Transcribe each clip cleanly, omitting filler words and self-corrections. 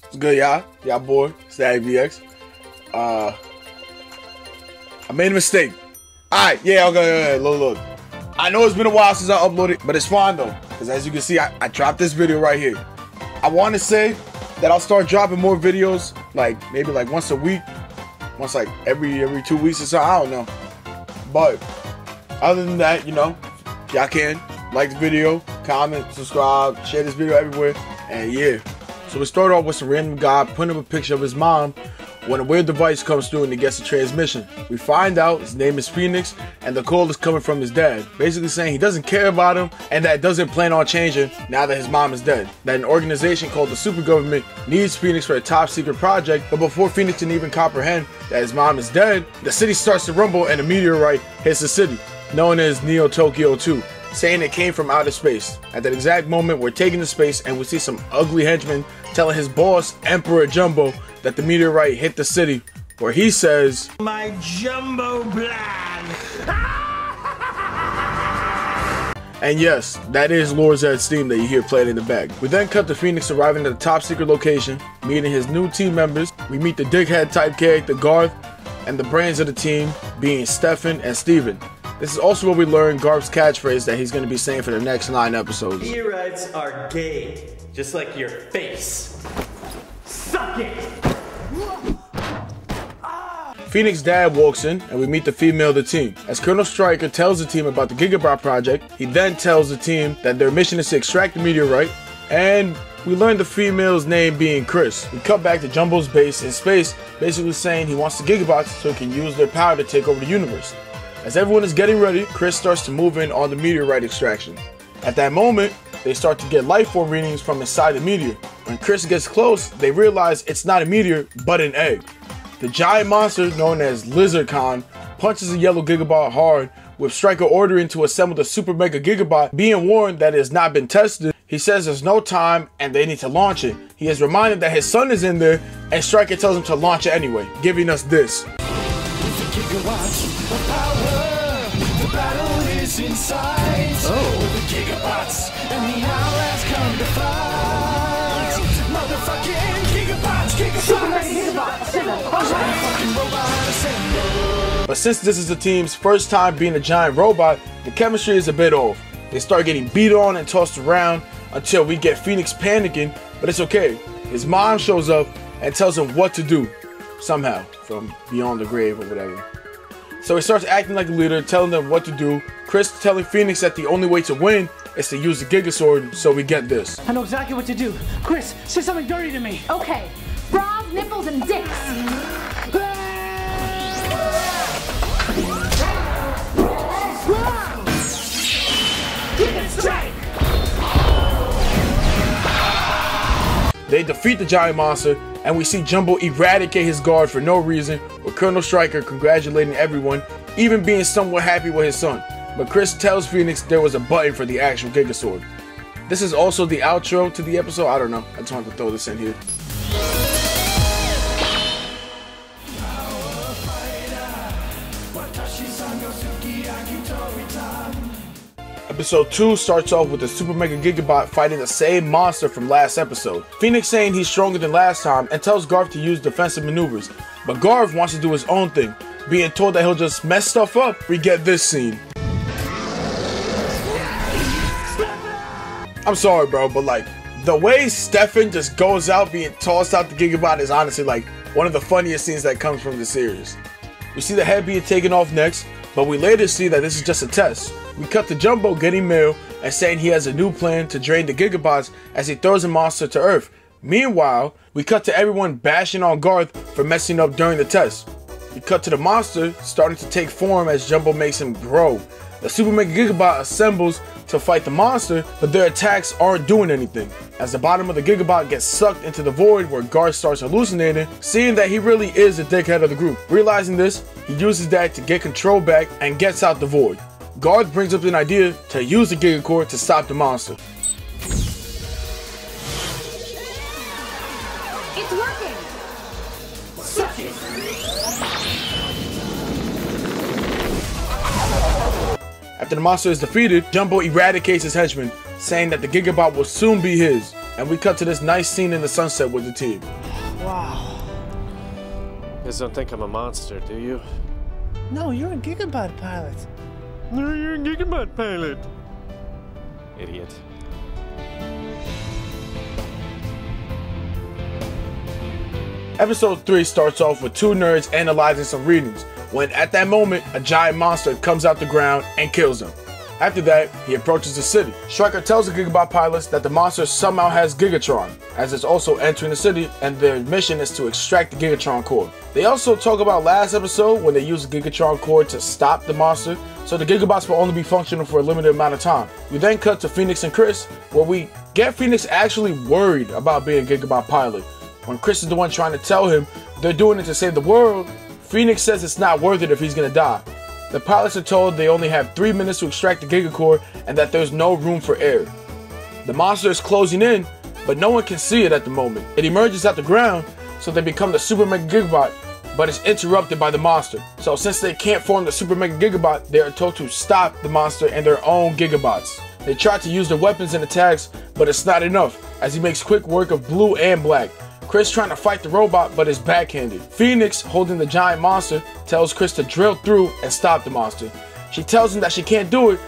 What's good, y'all? Y'all boy, Static VX. I made a mistake. Alright, yeah, okay, look. I know it's been a while since I uploaded, but it's fine though. Because as you can see, I dropped this video right here. I want to say that I'll start dropping more videos, like maybe like once a week. Once like every 2 weeks or so, I don't know. But other than that, you know, y'all can like the video, comment, subscribe, share this video everywhere, and yeah. So we start off with some random guy putting up a picture of his mom when a weird device comes through and he gets a transmission. We find out his name is Phoenix and the call is coming from his dad, basically saying he doesn't care about him and that doesn't plan on changing now that his mom is dead. That an organization called the Super Government needs Phoenix for a top secret project, but before Phoenix can even comprehend that his mom is dead, the city starts to rumble and a meteorite hits the city, known as Neo Tokyo 2. Saying it came from outer space. At that exact moment, we're taken to space and we see some ugly henchman telling his boss, Emperor Jumbo, that the meteorite hit the city, where he says, "My Jumbo plan." And yes, that is Lord Zed's theme that you hear playing in the back. We then cut to Phoenix arriving at the top secret location, meeting his new team members. We meet the dickhead type character Garth, and the brains of the team being Stefan and Steven. This is also where we learn Garth's catchphrase that he's going to be saying for the next 9 episodes. Meteorites are gay, just like your face. Suck it! Phoenix's dad walks in and we meet the female of the team. As Colonel Stryker tells the team about the GigaBot project, he then tells the team that their mission is to extract the meteorite, and we learn the female's name being Chris. We cut back to Jumbo's base in space, basically saying he wants the GigaBots so he can use their power to take over the universe. As everyone is getting ready, Chris starts to move in on the meteorite extraction. At that moment, they start to get life form readings from inside the meteor. When Chris gets close, they realize it's not a meteor, but an egg. The giant monster, known as Lizard Khan, punches a yellow GigaBot hard, with Stryker ordering to assemble the Super Mega GigaBot. Being warned that it has not been tested, he says there's no time and they need to launch it. He is reminded that his son is in there, and Stryker tells him to launch it anyway, giving us this. The power, the battle is inside. Oh, the GigaBots, and the hour has come to fight. Motherfucking GigaBots, Super Mega GigaBot. But since this is the team's first time being a giant robot, the chemistry is a bit off. They start getting beat on and tossed around until we get Phoenix panicking, but it's okay. His mom shows up and tells him what to do, somehow, from beyond the grave or whatever. So he starts acting like a leader, telling them what to do. Chris telling Phoenix that the only way to win is to use the Giga Sword, so we get this. I know exactly what to do. Chris, say something dirty to me. Okay. Bras, nipples, and dicks. They defeat the giant monster, and we see Jumbo eradicate his guard for no reason, with Colonel Stryker congratulating everyone, even being somewhat happy with his son. But Chris tells Phoenix there was a button for the actual Giga Sword. This is also the outro to the episode. I don't know. I just wanted to throw this in here. Episode 2 starts off with the Super Mega GigaBot fighting the same monster from last episode. Phoenix saying he's stronger than last time and tells Garth to use defensive maneuvers. But Garth wants to do his own thing. Being told that he'll just mess stuff up, we get this scene. I'm sorry bro, but like, the way Stefan just goes out being tossed out the GigaBot is honestly like one of the funniest scenes that comes from the series. We see the head being taken off next, but we later see that this is just a test. We cut to Jumbo getting mail and saying he has a new plan to drain the GigaBots as he throws a monster to Earth. Meanwhile, we cut to everyone bashing on Garth for messing up during the test. We cut to the monster starting to take form as Jumbo makes him grow. The Super Mega GigaBot assembles to fight the monster, but their attacks aren't doing anything, as the bottom of the GigaBot gets sucked into the void where Garth starts hallucinating, seeing that he really is the dickhead of the group. Realizing this, he uses that to get control back and gets out the void. Garth brings up an idea to use the Giga Core to stop the monster. It's working! Suck it! After the monster is defeated, Jumbo eradicates his henchmen, saying that the GigaBot will soon be his. and we cut to this nice scene in the sunset with the team. Wow. You guys don't think I'm a monster, do you? No, you're a GigaBot pilot. No, you're a GigaBot pilot. Idiot. Episode 3 starts off with two nerds analyzing some readings, when at that moment, a giant monster comes out the ground and kills them. After that, he approaches the city. Stryker tells the GigaBot pilots that the monster somehow has Gigatron, as it's also entering the city, and their mission is to extract the Gigatron core. They also talk about last episode when they used the Gigatron core to stop the monster, so the GigaBots will only be functional for a limited amount of time. We then cut to Phoenix and Chris, where we get Phoenix actually worried about being a GigaBot pilot. When Chris is the one trying to tell him they're doing it to save the world, Phoenix says it's not worth it if he's gonna die. The pilots are told they only have 3 minutes to extract the Gigacore and that there's no room for error. The monster is closing in, but no one can see it at the moment. It emerges out the ground, so they become the Super Mega Gigabot, but it's interrupted by the monster. So since they can't form the Super Mega Gigabot, they are told to stop the monster and their own Gigabots. They try to use their weapons and attacks, but it's not enough, as he makes quick work of Blue and Black. Chris trying to fight the robot, but is backhanded. Phoenix, holding the giant monster, tells Chris to drill through and stop the monster. She tells him that she can't do it,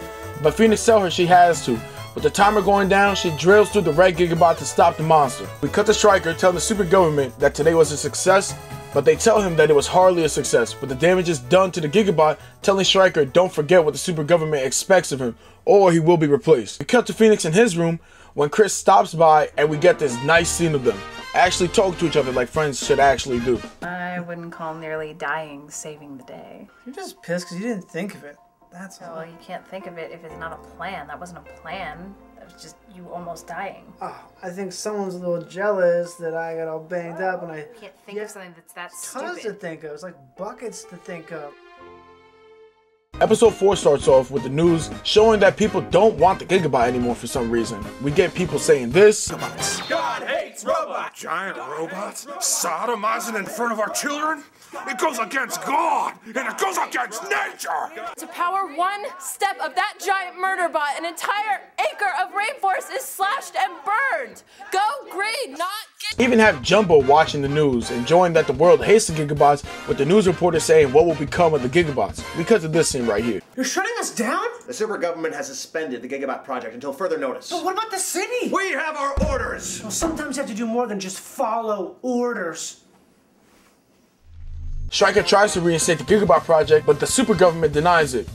but Phoenix tells her she has to. With the timer going down, she drills through the red Gigabot to stop the monster. We cut to Stryker telling the super government that today was a success, but they tell him that it was hardly a success, with the damages done to the Gigabot, telling Stryker don't forget what the super government expects of him, or he will be replaced. We cut to Phoenix in his room when Chris stops by, and we get this nice scene of them actually talk to each other like friends should actually do. I wouldn't call nearly dying saving the day. You're just pissed because you didn't think of it. That's all. Well, you can't think of it if it's not a plan. That wasn't a plan. That was just you almost dying. Oh, I think someone's a little jealous that I got all banged up and I Can't think of something that's that tons to stupid. think of. It's like buckets to think of. Episode 4 starts off with the news showing that people don't want the Gigabot anymore for some reason. We get people saying this. God hates robots! Giant robots? Sodomizing in front of our children? It goes against God, and it goes against nature! To power one step of that giant murder bot, an entire acre of rainforest is slashed and burned. Go green, not get. Even have Jumbo watching the news, enjoying that the world hates the Gigabots, with the news reporter saying what will become of the Gigabots. Because of this scene right here. You're shutting us down? The super government has suspended the GigaBot project until further notice. But what about the city? We have our orders! Well, sometimes you have to do more than just follow orders. Stryker tries to reinstate the Gigabot project, but the super government denies it.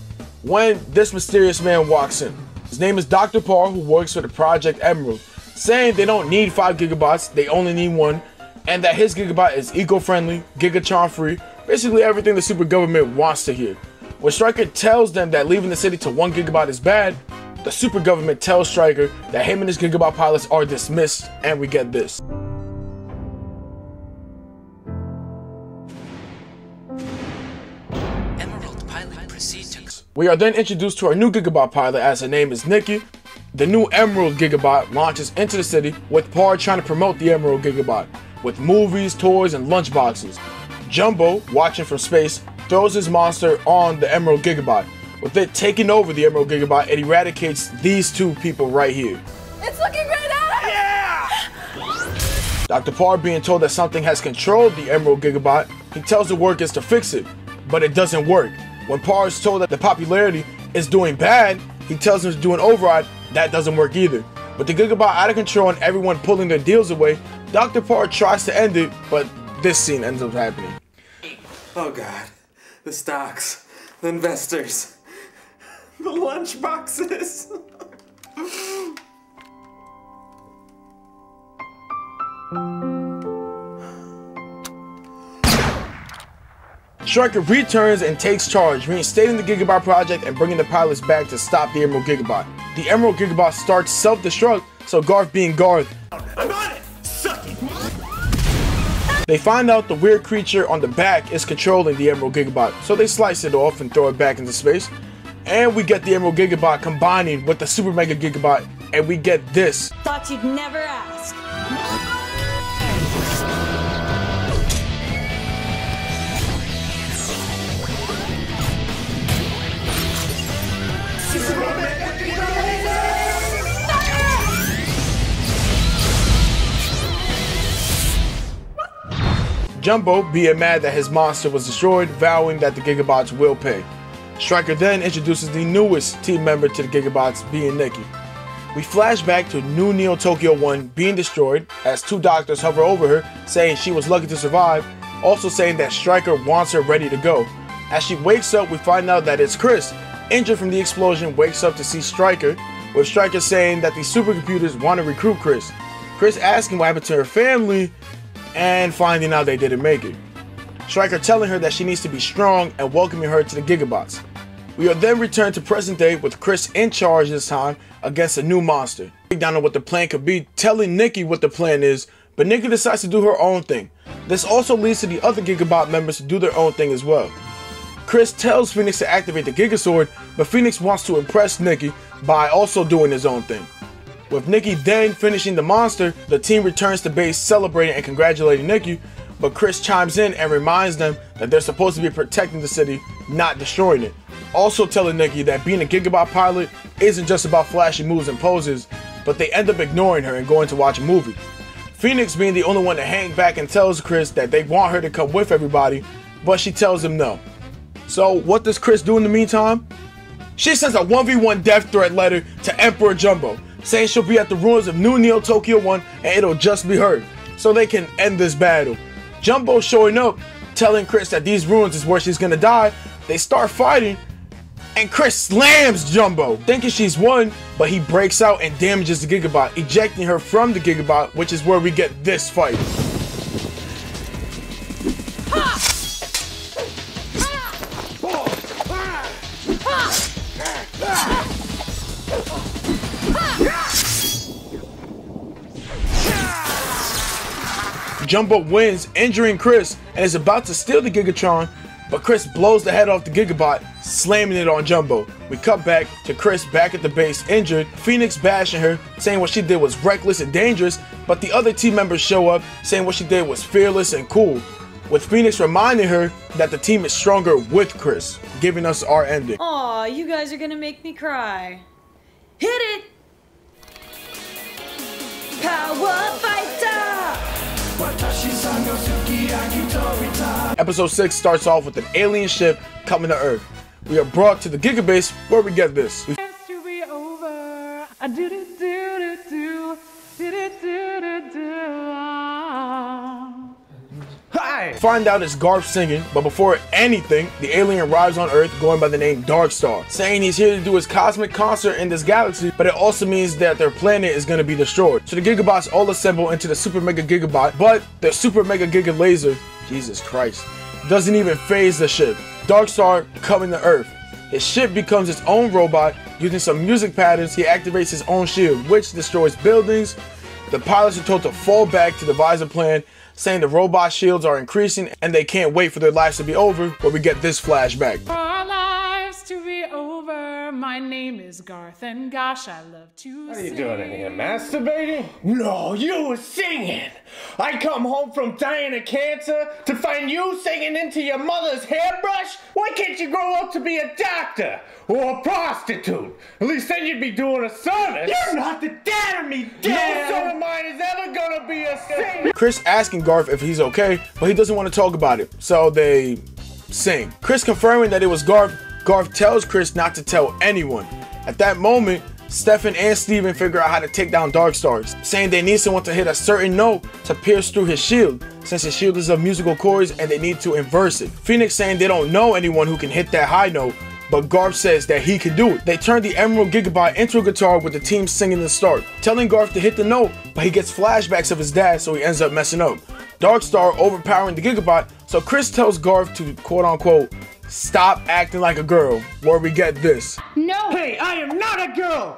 When this mysterious man walks in. His name is Dr. Paul, who works for the Project Emerald, saying they don't need 5 Gigabots, they only need 1, and that his Gigabot is eco-friendly, Gigatron-free, basically everything the super government wants to hear. When Stryker tells them that leaving the city to 1 Gigabot is bad, the super government tells Stryker that him and his Gigabot pilots are dismissed, and we get this. We are then introduced to our new Gigabot pilot, as her name is Nikki. The new Emerald Gigabot launches into the city, with Par trying to promote the Emerald Gigabot, with movies, toys, and lunchboxes. Jumbo, watching from space, throws his monster on the Emerald Gigabot, with it taking over the Emerald Gigabot and eradicates these two people right here. It's looking great out. Yeah! Dr. Parr, being told that something has controlled the Emerald Gigabot, he tells the workers to fix it, but it doesn't work. When Parr is told that the popularity is doing bad, he tells him to do an override. That doesn't work either. With the Gigabot out of control and everyone pulling their deals away, Dr. Parr tries to end it, but this scene ends up happening. Oh God. The stocks. The investors. The lunch boxes. Stryker returns and takes charge, reinstating the Gigabot project and bringing the pilots back to stop the Emerald Gigabot. The Emerald Gigabot starts self-destruct, so Garth being Garth, I'm on it! Suck it! they find out the weird creature on the back is controlling the Emerald Gigabot, so they slice it off and throw it back into space. And we get the Emerald Gigabot combining with the Super Mega Gigabot, and we get this. Thought you'd never ask. Jumbo, being mad that his monster was destroyed, vowing that the GigaBots will pay. Stryker then introduces the newest team member to the GigaBots, being Nikki. We flash back to New Neo Tokyo 1 being destroyed as two doctors hover over her, saying she was lucky to survive, also saying that Stryker wants her ready to go. As she wakes up, we find out that it's Chris, injured from the explosion, wakes up to see Stryker, with Stryker saying that the supercomputers want to recruit Chris. Chris asking what happened to her family, and finding out they didn't make it. Stryker telling her that she needs to be strong and welcoming her to the GigaBots. We are then returned to present day with Chris in charge this time against a new monster. Down on what the plan could be, telling Nikki what the plan is, but Nikki decides to do her own thing. This also leads to the other GigaBot members to do their own thing as well. Chris tells Phoenix to activate the Gigasword, but Phoenix wants to impress Nikki by also doing his own thing. With Nikki then finishing the monster, the team returns to base celebrating and congratulating Nikki, but Chris chimes in and reminds them that they're supposed to be protecting the city, not destroying it. Also telling Nikki that being a GigaBot pilot isn't just about flashy moves and poses, but they end up ignoring her and going to watch a movie. Phoenix being the only one to hang back and tells Chris that they want her to come with everybody, but she tells him no. So what does Chris do in the meantime? She sends a 1v1 death threat letter to Emperor Jumbo, saying she'll be at the ruins of New Neo Tokyo 1 and it'll just be her, so they can end this battle. Jumbo showing up, telling Chris that these ruins is where she's gonna die. They start fighting, and Chris slams Jumbo, thinking she's won, but he breaks out and damages the GigaBot, ejecting her from the GigaBot, which is where we get this fight. Jumbo wins, injuring Chris, and is about to steal the Gigatron, but Chris blows the head off the GigaBot, slamming it on Jumbo. We cut back to Chris back at the base, injured, Phoenix bashing her, saying what she did was reckless and dangerous, but the other team members show up, saying what she did was fearless and cool, with Phoenix reminding her that the team is stronger with Chris, giving us our ending. Aw, you guys are gonna make me cry. Hit it! Power Fighter! Episode 6 starts off with an alien ship coming to Earth. We are brought to the Gigabase where we get this. Hi! Find out it's Garf singing, but before anything, the alien arrives on Earth going by the name Darkstar, saying he's here to do his cosmic concert in this galaxy, but it also means that their planet is going to be destroyed. So the Gigabots all assemble into the Super Mega Gigabot, but their Super Mega Giga Laser, Jesus Christ, doesn't even phase the ship. Darkstar coming to Earth. His ship becomes its own robot. Using some music patterns, he activates his own shield, which destroys buildings. The pilots are told to fall back to devise a plan, saying the robot shields are increasing and they can't wait for their lives to be over, where we get this flashback. For our lives to be over, my name is Garth, and gosh, I love to What are sing. you doing in here, masturbating? No, you were singing. I come home from dying of cancer to find you singing into your mother's hairbrush? Why can't you grow up to be a doctor or a prostitute? At least then you'd be doing a service. You're not the dad of me, No Dad! son of mine is ever gonna be a singer. Chris asking Garf if he's okay, but he doesn't want to talk about it, so they sing. Chris confirming that it was Garf. Garf tells Chris not to tell anyone. At that moment, Stefan and Steven figure out how to take down Darkstar, saying they need someone to hit a certain note to pierce through his shield, since his shield is of musical chords and they need to inverse it. Phoenix saying they don't know anyone who can hit that high note, but Garf says that he can do it. They turn the Emerald Gigabot into a guitar with the team singing the start, telling Garf to hit the note, but he gets flashbacks of his dad, so he ends up messing up. Darkstar overpowering the Gigabot, so Chris tells Garf to quote-unquote stop acting like a girl, where we get this. No! Hey, I am not a girl.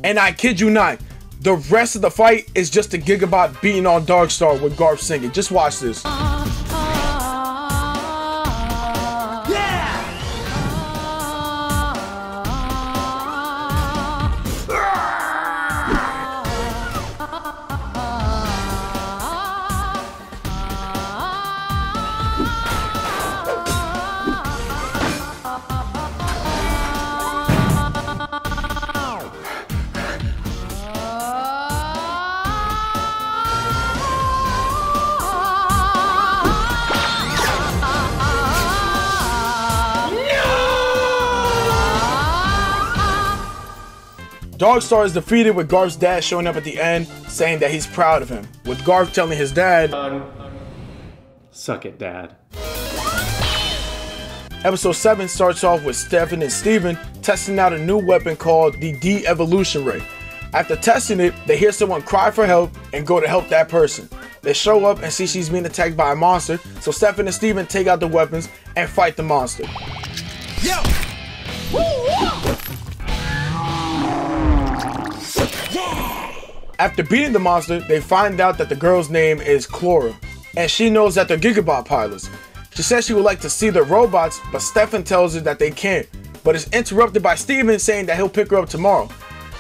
And I kid you not, the rest of the fight is just a Gigabot beating on Darkstar with Garf singing. Just watch this. Darkstar is defeated with Garf's dad showing up at the end saying that he's proud of him, with Garf telling his dad, suck it, Dad. Episode 7 starts off with Stefan and Steven testing out a new weapon called the De-Evolution Ray. After testing it, they hear someone cry for help and go to help that person. They show up and see she's being attacked by a monster, so Stefan and Steven take out the weapons and fight the monster. Yo! After beating the monster, they find out that the girl's name is Chlora, and she knows that they're GigaBot pilots. She says she would like to see the robots, but Stefan tells her that they can't, but is interrupted by Steven saying that he'll pick her up tomorrow.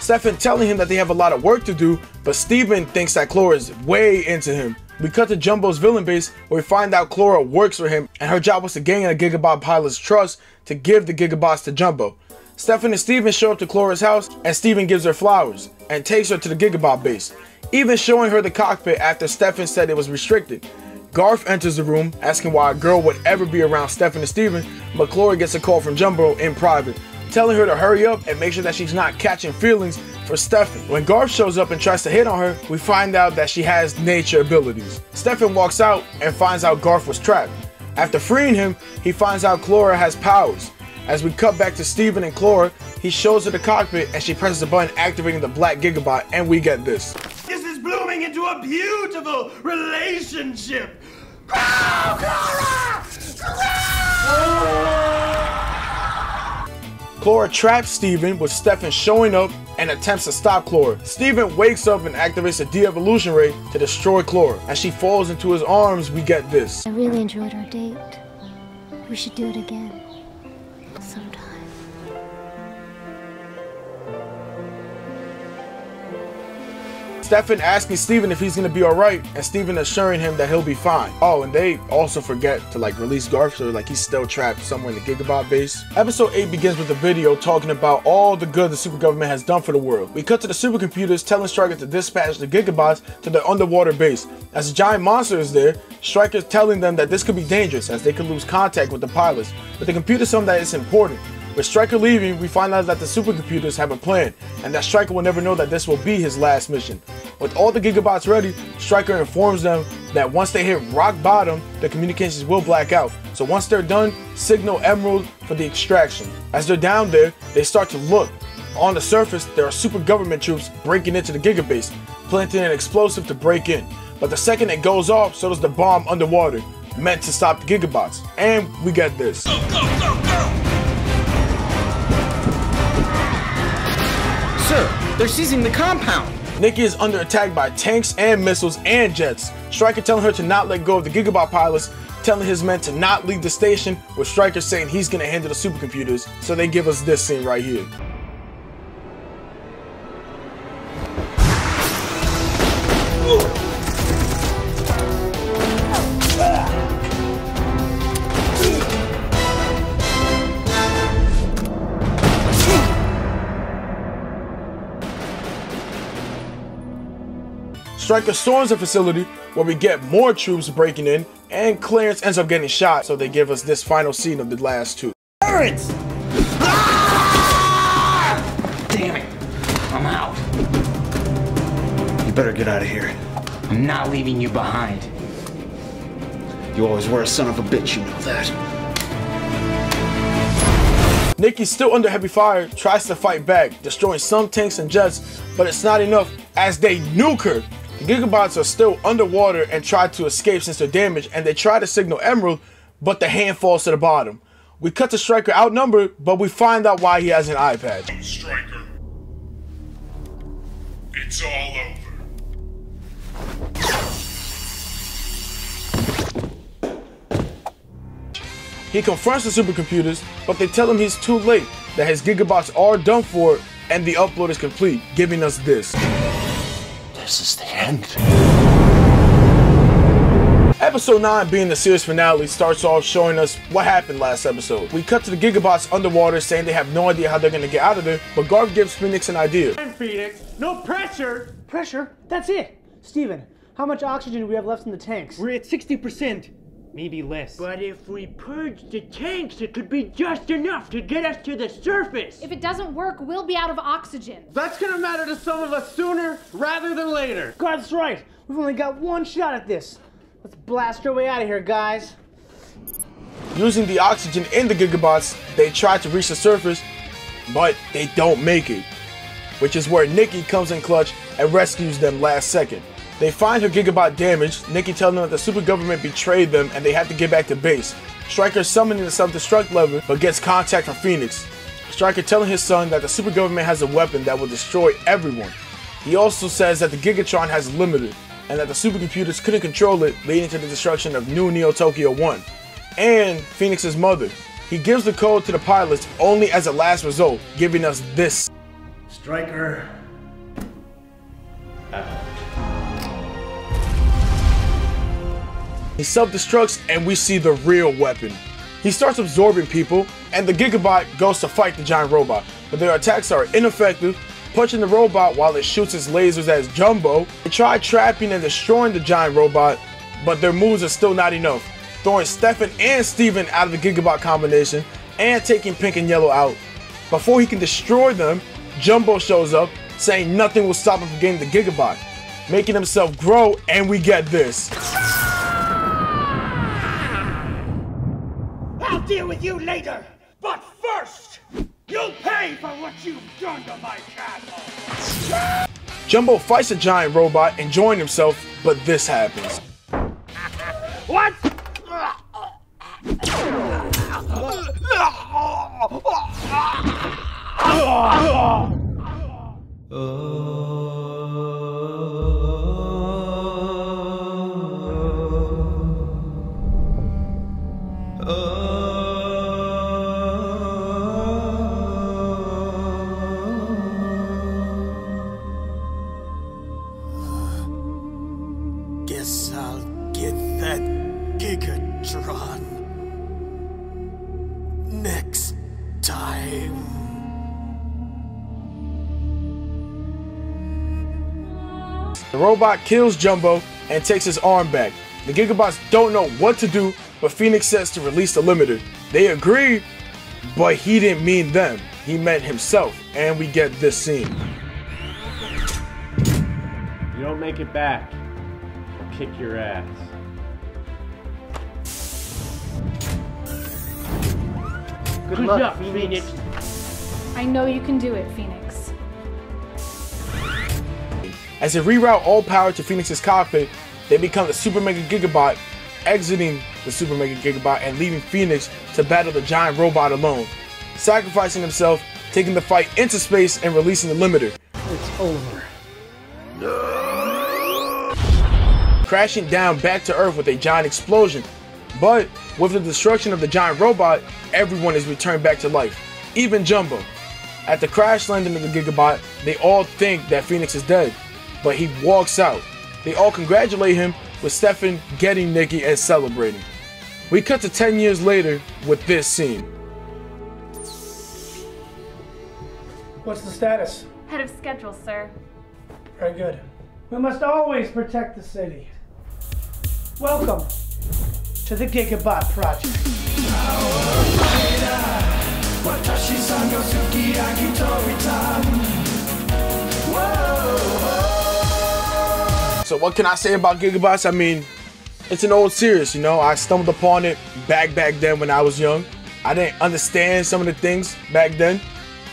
Stefan telling him that they have a lot of work to do, but Steven thinks that Chlora is way into him. We cut to Jumbo's villain base where we find out Chlora works for him and her job was to gain a GigaBot pilot's trust to give the GigaBots to Jumbo. Stefan and Steven show up to Chlora's house and Steven gives her flowers and takes her to the GigaBot base, even showing her the cockpit after Stefan said it was restricted. Garf enters the room asking why a girl would ever be around Stefan and Steven, but Chlora gets a call from Jumbo in private, telling her to hurry up and make sure that she's not catching feelings for Stefan. When Garf shows up and tries to hit on her, we find out that she has nature abilities. Stefan walks out and finds out Garf was trapped. After freeing him, he finds out Chlora has powers. As we cut back to Steven and Chlora, he shows her the cockpit and she presses the button activating the black GigaBot, and we get this. This is blooming into a beautiful relationship. Chlora traps Steven with Stefan showing up and attempts to stop Chlora. Steven wakes up and activates a De-Evolution Ray to destroy Chlora. As she falls into his arms, we get this. I really enjoyed our date. We should do it again. Sometime. Stefan asking Steven if he's gonna be alright, and Steven assuring him that he'll be fine. Oh, and they also forget to release Garf, so he's still trapped somewhere in the GigaBot base. Episode 8 begins with a video talking about all the good the super government has done for the world. We cut to the supercomputers telling Stryker to dispatch the GigaBots to the underwater base. As a giant monster is there, Stryker's telling them that this could be dangerous as they could lose contact with the pilots, but the computers tell them that it's important. With Stryker leaving, we find out that the supercomputers have a plan, and that Stryker will never know that this will be his last mission. With all the GigaBots ready, Stryker informs them that once they hit rock bottom, the communications will black out. So once they're done, signal Emerald for the extraction. As they're down there, they start to look. On the surface, there are super government troops breaking into the Gigabase, planting an explosive to break in. But the second it goes off, so does the bomb underwater, meant to stop the GigaBots. And we get this. Go, go, go, go! Sir, they're seizing the compound. Nikki is under attack by tanks and missiles and jets. Stryker telling her to not let go of the GigaBot pilots, telling his men to not leave the station, with Stryker saying he's gonna handle the supercomputers. So they give us this scene right here. Stryker storms the facility where we get more troops breaking in, and Clarence ends up getting shot, so they give us this final scene of the last two. Clarence! Ah! Damn it! I'm out. You better get out of here. I'm not leaving you behind. You always were a son of a bitch, you know that. Nikki, still under heavy fire, tries to fight back, destroying some tanks and jets, but it's not enough as they nuke her. The GigaBots are still underwater and try to escape since they're damaged, and they try to signal Emerald, but the hand falls to the bottom. We cut to Stryker outnumbered, but we find out why he has an eye patch. Stryker, it's all over. He confronts the supercomputers, but they tell him he's too late, that his GigaBots are done for, and the upload is complete, giving us this. This is the end. Episode 9, being the series finale, starts off showing us what happened last episode. We cut to the GigaBots underwater saying they have no idea how they're going to get out of there, but Garf gives Phoenix an idea. Phoenix, no pressure! Pressure? That's it! Steven, how much oxygen do we have left in the tanks? We're at 60%. Maybe less. But if we purge the tanks, it could be just enough to get us to the surface. If it doesn't work, we'll be out of oxygen. That's gonna matter to some of us sooner rather than later. God's right. We've only got one shot at this. Let's blast our way out of here, guys. Using the oxygen in the GigaBots, they try to reach the surface, but they don't make it, which is where Nikki comes in clutch and rescues them last second. They find her GigaBot damaged, Nikki telling them that the super government betrayed them and they have to get back to base. Stryker summoning the self-destruct lever, but gets contact from Phoenix. Stryker telling his son that the super government has a weapon that will destroy everyone. He also says that the Gigatron has a limiter, and that the supercomputers couldn't control it, leading to the destruction of New Neo Tokyo 1. And Phoenix's mother. He gives the code to the pilots only as a last result, giving us this. Stryker. He self-destructs and we see the real weapon. He starts absorbing people, and the GigaBot goes to fight the giant robot, but their attacks are ineffective, punching the robot while it shoots its lasers at Jumbo. They try trapping and destroying the giant robot, but their moves are still not enough, throwing Stefan and Steven out of the GigaBot combination and taking Pink and Yellow out. Before he can destroy them, Jumbo shows up, saying nothing will stop him from getting the GigaBot, making himself grow, and we get this. I'll deal with you later, but first, you'll pay for what you've done to my castle. Jumbo fights a giant robot, enjoying himself, but this happens. What? Guess I'll get that Gigatron next time. The robot kills Jumbo and takes his arm back. The GigaBots don't know what to do, but Phoenix says to release the limiter. They agree, but he didn't mean them. He meant himself, and we get this scene. You don't make it back, I'll kick your ass. Good luck, Phoenix. I know you can do it, Phoenix. As they reroute all power to Phoenix's cockpit, they become the Super Mega GigaBot, exiting the Super Mega GigaBot and leaving Phoenix to battle the giant robot alone, sacrificing himself, taking the fight into space and releasing the limiter. It's over. Crashing down back to Earth with a giant explosion. But with the destruction of the giant robot, everyone is returned back to life, even Jumbo. At the crash landing of the GigaBot, they all think that Phoenix is dead, but he walks out. They all congratulate him, with Stefan getting Nikki and celebrating. We cut to 10 years later with this scene. What's the status? Head of schedule, sir. Very good. We must always protect the city. Welcome to the GigaBot project. So what can I say about GigaBots? I mean, it's an old series, you know. I stumbled upon it back then when I was young. I didn't understand some of the things back then.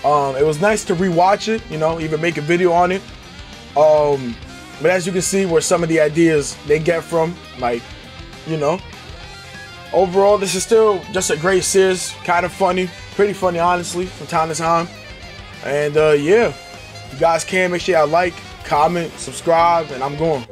It was nice to rewatch it, you know, even make a video on it. But as you can see, where some of the ideas they get from, like, you know. Overall, this is still just a great series, kind of funny, pretty funny, honestly, from time to time. And yeah, you guys can make sure y'all like, comment, subscribe, and I'm going.